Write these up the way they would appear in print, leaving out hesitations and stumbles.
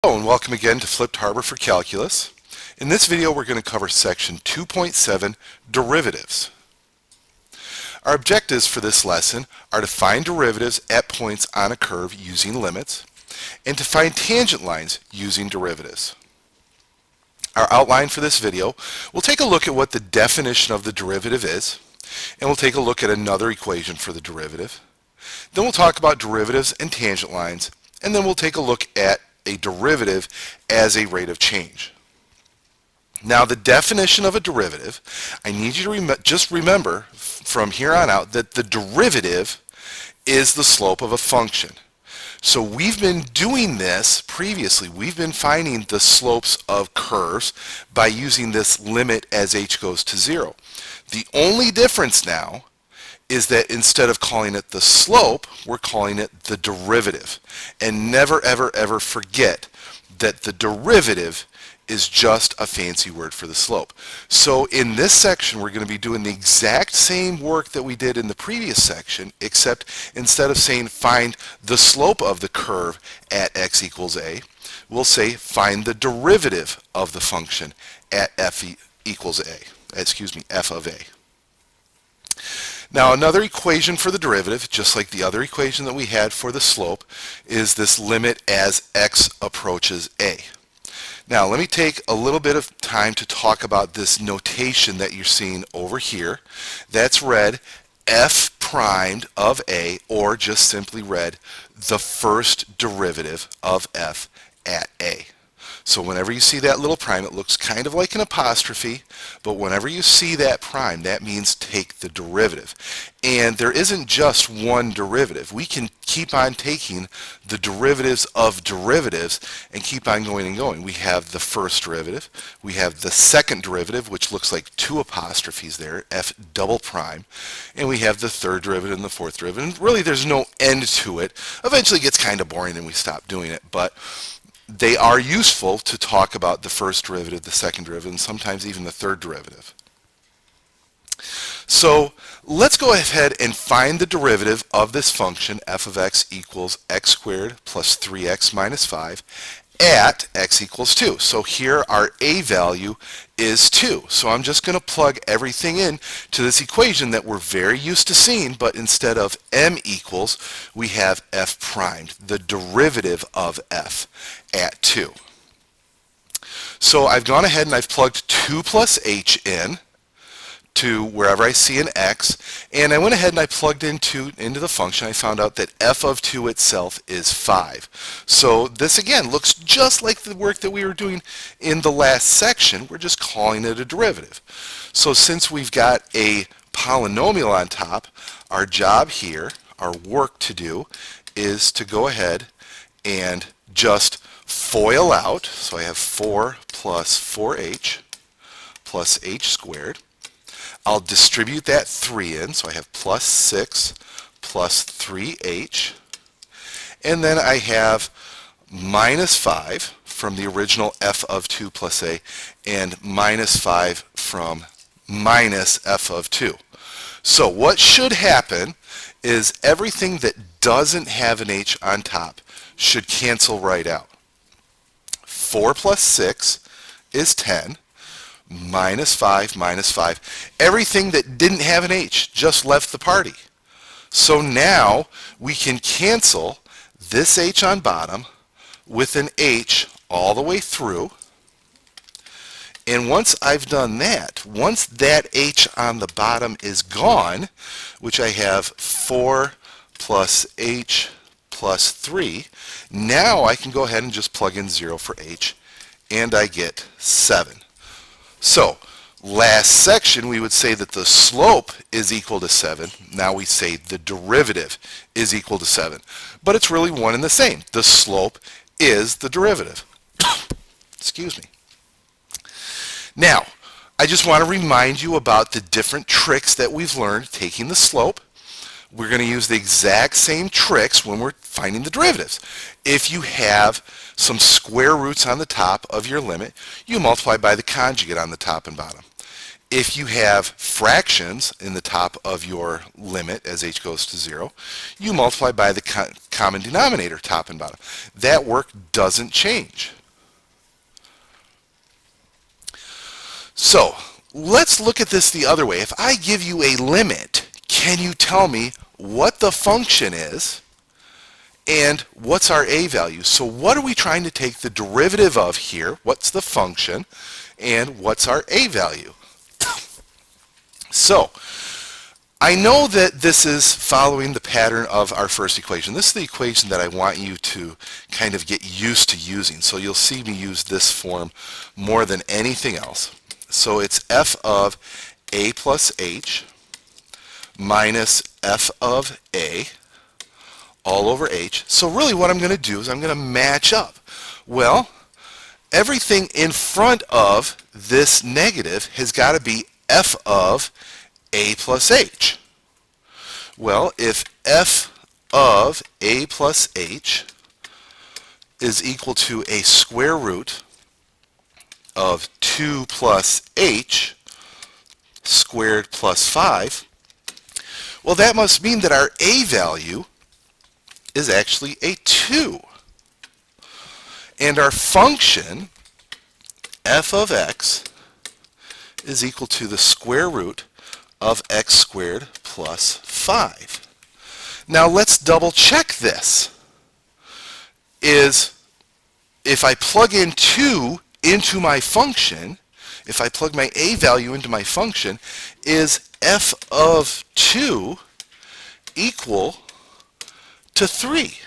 Hello and welcome again to FlippedHarber for Calculus. In this video we're going to cover section 2.7, Derivatives. Our objectives for this lesson are to find derivatives at points on a curve using limits and to find tangent lines using derivatives. Our outline for this video, we'll take a look at what the definition of the derivative is, and we'll take a look at another equation for the derivative. Then we'll talk about derivatives and tangent lines, and then we'll take a look at a derivative as a rate of change. Now the definition of a derivative, I need you to just remember from here on out that the derivative is the slope of a function. So we've been doing this previously. We've been finding the slopes of curves by using this limit as h goes to 0. The only difference now is that instead of calling it the slope, we're calling it the derivative. And never, ever, ever forget that the derivative is just a fancy word for the slope. So in this section, we're going to be doing the exact same work that we did in the previous section, except instead of saying find the slope of the curve at x equals a, we'll say find the derivative of the function at f of a. Now another equation for the derivative, just like the other equation that we had for the slope, is this limit as x approaches a. Now let me take a little bit of time to talk about this notation that you're seeing over here. That's read f primed of a, or just simply read the first derivative of f at a. So whenever you see that little prime, it looks kind of like an apostrophe, but whenever you see that prime, that means take the derivative. And there isn't just one derivative. We can keep on taking the derivatives of derivatives and keep on going and going. We have the first derivative, we have the second derivative, which looks like two apostrophes there, f double prime, and we have the third derivative and the fourth derivative. And really there's no end to it. Eventually it gets kind of boring and we stop doing it, but they are useful to talk about the first derivative, the second derivative, and sometimes even the third derivative. So let's go ahead and find the derivative of this function f of x equals x squared plus 3x minus 5 at x equals 2. So here our a value is 2. So I'm just going to plug everything in to this equation that we're very used to seeing, but instead of m equals, we have f primed, the derivative of f at 2. So I've gone ahead and I've plugged 2 plus h in to wherever I see an x, and I went ahead and I plugged into the function. I found out that f of 2 itself is 5. So this again looks just like the work that we were doing in the last section. We're just calling it a derivative. So since we've got a polynomial on top, our job here, our work to do, is to go ahead and just FOIL out. So I have 4 plus 4h plus h squared. I'll distribute that 3 in, so I have plus 6 plus 3h, and then I have minus 5 from the original f of 2 plus a, and minus 5 from minus f of 2. So what should happen is everything that doesn't have an h on top should cancel right out. 4 plus 6 is 10. Minus 5, minus 5. Everything that didn't have an h just left the party. So now we can cancel this h on bottom with an h all the way through. And once I've done that, once that h on the bottom is gone, which I have 4 plus h plus 3, now I can go ahead and just plug in 0 for h, and I get 7. So, last section we would say that the slope is equal to 7. Now we say the derivative is equal to 7. But it's really one and the same. The slope is the derivative. Excuse me. Now, I just want to remind you about the different tricks that we've learned taking the slope. We're going to use the exact same tricks when we're finding the derivatives. If you have some square roots on the top of your limit, you multiply by the conjugate on the top and bottom. If you have fractions in the top of your limit as h goes to 0, you multiply by the common denominator, top and bottom. That work doesn't change. So let's look at this the other way. If I give you a limit, can you tell me what the function is and what's our a value? So what are we trying to take the derivative of here? What's the function and what's our a value? So I know that this is following the pattern of our first equation. This is the equation that I want you to kind of get used to using. So you'll see me use this form more than anything else. So it's f of a plus h minus f of a all over h. So really what I'm going to do is I'm going to match up. Well, everything in front of this negative has got to be f of a plus h. Well, if f of a plus h is equal to a square root of 2 plus h squared plus 5, well, that must mean that our a value is actually a 2. And our function, f of x, is equal to the square root of x squared plus 5. Now let's double check this. If I plug in 2 into my function, if I plug my a value into my function, is f of 2 equal to 3?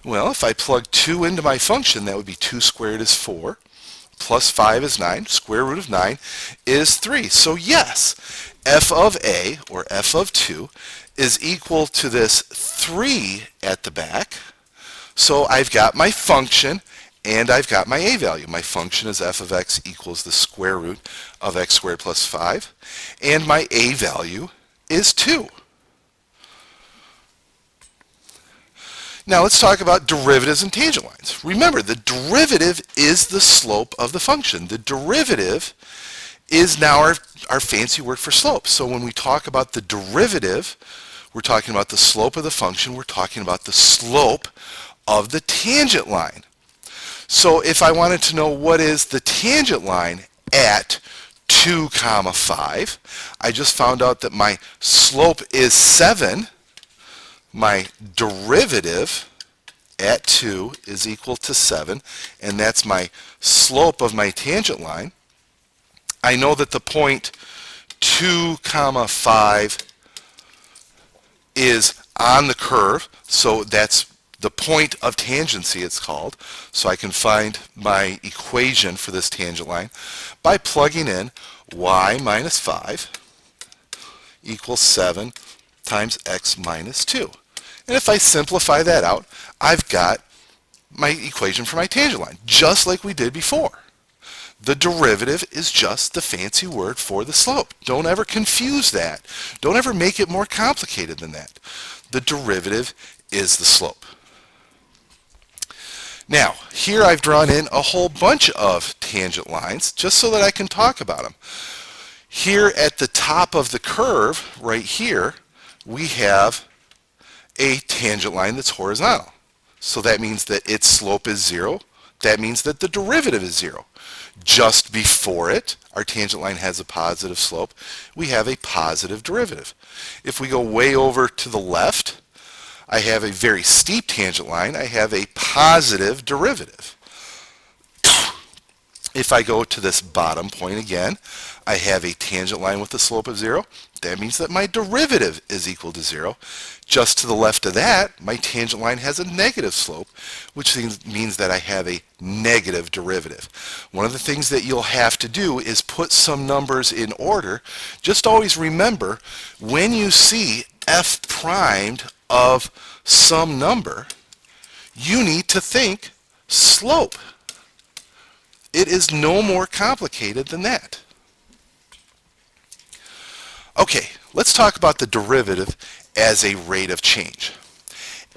Well, if I plug 2 into my function, that would be 2 squared is 4, plus 5 is 9, square root of 9 is 3. So yes, f of a, or f of 2, is equal to this 3 at the back. So I've got my function and I've got my a value. My function is f of x equals the square root of x squared plus 5, and my a value is 2. Now let's talk about derivatives and tangent lines. Remember, the derivative is the slope of the function. The derivative is now our fancy word for slope. So when we talk about the derivative, we're talking about the slope of the function. We're talking about the slope of the tangent line. So if I wanted to know what is the tangent line at 2 comma 5, I just found out that my slope is 7. My derivative at 2 is equal to 7, and that's my slope of my tangent line. I know that the point 2 comma 5 is on the curve, so that's the point of tangency, it's called. So I can find my equation for this tangent line by plugging in y minus 5 equals 7 times x minus 2. And if I simplify that out, I've got my equation for my tangent line, just like we did before. The derivative is just the fancy word for the slope. Don't ever confuse that. Don't ever make it more complicated than that. The derivative is the slope. Now, here I've drawn in a whole bunch of tangent lines just so that I can talk about them. Here at the top of the curve, right here, we have a tangent line that's horizontal. So that means that its slope is 0. That means that the derivative is 0. Just before it, our tangent line has a positive slope. We have a positive derivative. If we go way over to the left, I have a very steep tangent line. I have a positive derivative. If I go to this bottom point again, I have a tangent line with a slope of 0. That means that my derivative is equal to 0. Just to the left of that, my tangent line has a negative slope, which means that I have a negative derivative. One of the things that you'll have to do is put some numbers in order. Just always remember, when you see f primed of some number, you need to think slope. It is no more complicated than that. Okay, let's talk about the derivative as a rate of change.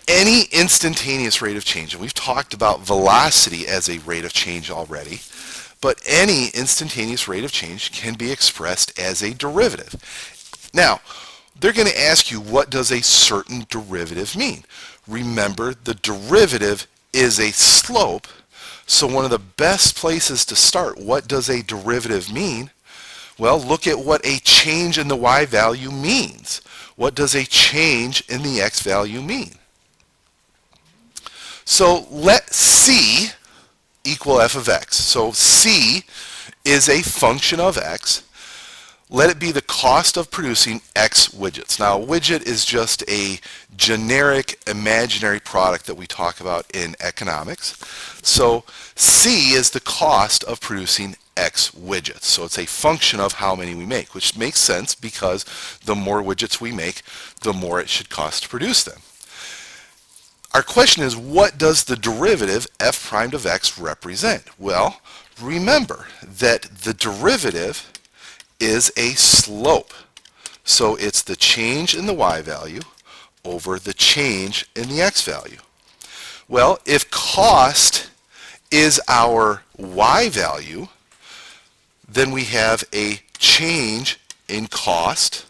Any instantaneous rate of change, and we've talked about velocity as a rate of change already, but any instantaneous rate of change can be expressed as a derivative. Now, they're going to ask you, what does a certain derivative mean? Remember, the derivative is a slope, so one of the best places to start, what does a derivative mean? Well, look at what a change in the y value means. What does a change in the x value mean? So let C equal f of x. So C is a function of x. Let it be the cost of producing X widgets. Now, a widget is just a generic imaginary product that we talk about in economics. So C is the cost of producing X widgets. So it's a function of how many we make, which makes sense because the more widgets we make, the more it should cost to produce them. Our question is, what does the derivative f prime of x represent? Well, remember that the derivative is a slope. So it's the change in the y value over the change in the x value. Well, if cost is our y value, then we have a change in cost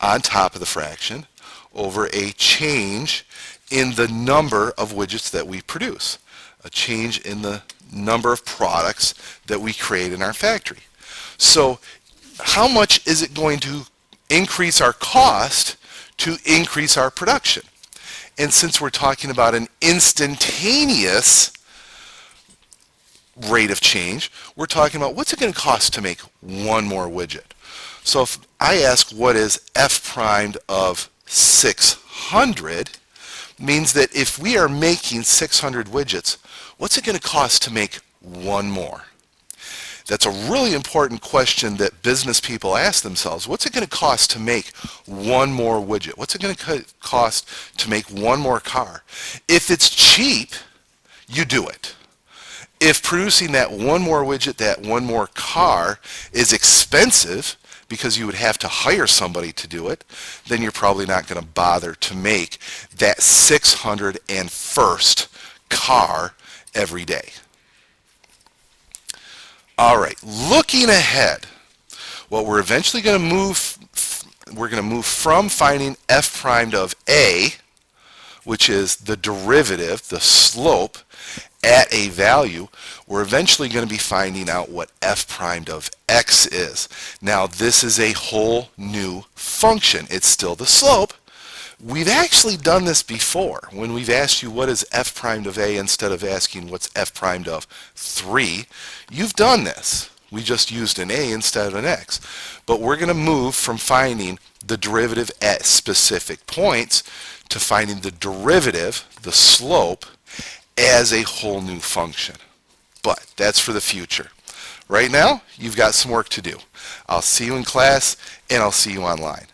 on top of the fraction over a change in the number of widgets that we produce, a change in the number of products that we create in our factory. So how much is it going to increase our cost to increase our production? And since we're talking about an instantaneous rate of change, we're talking about what's it going to cost to make one more widget. So if I ask what is f primed of 600, means that if we are making 600 widgets, what's it going to cost to make one more? That's a really important question that business people ask themselves. What's it going to cost to make one more widget? What's it going to cost to make one more car? If it's cheap, you do it. If producing that one more widget, that one more car is expensive because you would have to hire somebody to do it, then you're probably not going to bother to make that 601st car every day. All right, looking ahead, what we're eventually going to move, we're going to move from finding f primed of a, which is the derivative, the slope, at a value, we're eventually going to be finding out what f primed of x is. Now, this is a whole new function. It's still the slope. We've actually done this before when we've asked you what is f primed of a instead of asking what's f primed of 3. You've done this. We just used an a instead of an x. But we're going to move from finding the derivative at specific points to finding the derivative, the slope, as a whole new function. But that's for the future. Right now, you've got some work to do. I'll see you in class, and I'll see you online.